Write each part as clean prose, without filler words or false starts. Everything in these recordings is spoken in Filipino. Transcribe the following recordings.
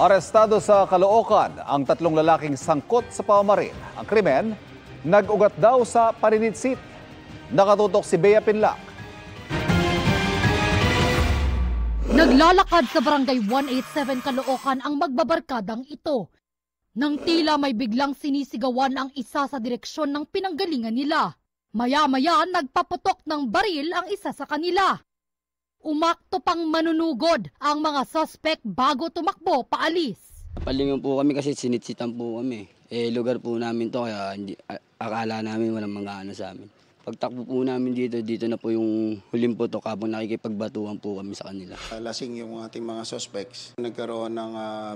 Arestado sa Caloocan ang tatlong lalaking sangkot sa pamamaril. Ang krimen, nag-ugat daw sa paninitsit. Nakatutok si Bea Pinlac. Naglalakad sa barangay 187 Caloocan ang magbabarkadang ito. Nang tila may biglang sinisigawan ang isa sa direksyon ng pinanggalingan nila. Maya-maya nagpaputok ng baril ang isa sa kanila. Umakto pang manunugod ang mga suspect bago tumakbo paalis. Palingon po kami kasi sinitsitan po kami. Lugar po namin to kaya akala namin walang mga sa amin. Pagtakbo po namin dito na po yung huling putok habang nakikipagbatuhan po kami sa kanila. Lasing yung ating mga suspects. Nagkaroon ng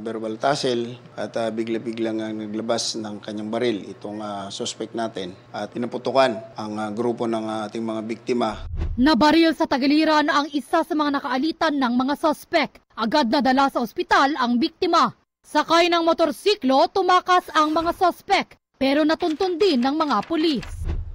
verbal tussle at bigla-biglang naglabas ng kanyang baril itong suspect natin. At pinaputukan ang grupo ng ating mga biktima. Nabaril sa tagiliran ang isa sa mga nakaalitan ng mga suspect. Agad nadala sa ospital ang biktima. Sakay ng motorsiklo, tumakas ang mga suspect pero natuntun din ng mga pulis.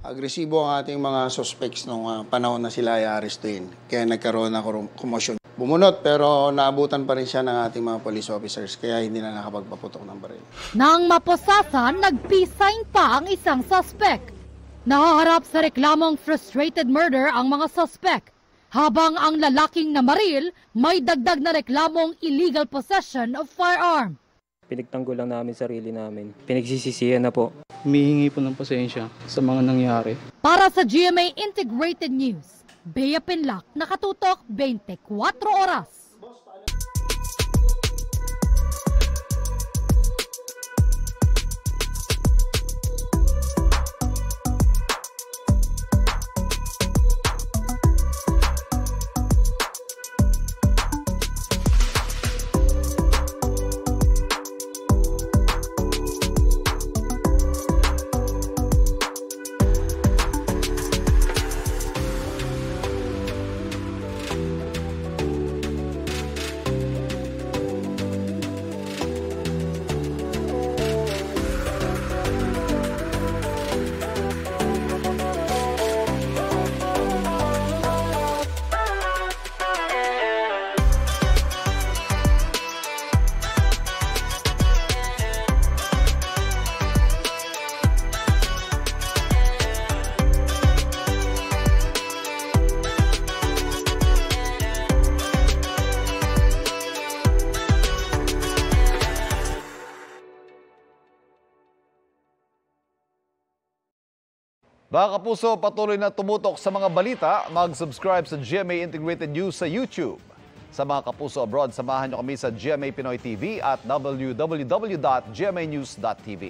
Agresibo ang ating mga suspects nung panahon na sila ay arestuin. Kaya nagkaroon ng komosyon. Bumunot pero naabutan pa rin siya ng ating mga police officers kaya hindi na nakapagpaputok ng baril. Nang maposasan, nag-peace sign pa ang isang suspect. Nahaharap sa reklamong frustrated murder ang mga suspect. Habang ang lalaking namaril, may dagdag na reklamong illegal possession of firearm. Pinagtanggol lang namin sarili namin. Pinagsisisihan na po. Humihingi po ng pasensya sa mga nangyari. Para sa GMA Integrated News, Bea Pinlac, nakatutok 24 oras. Mga kapuso, patuloy na tumutok sa mga balita. Mag-subscribe sa GMA Integrated News sa YouTube. Sa mga kapuso abroad, samahan niyo kami sa GMA Pinoy TV at www.gmanews.tv.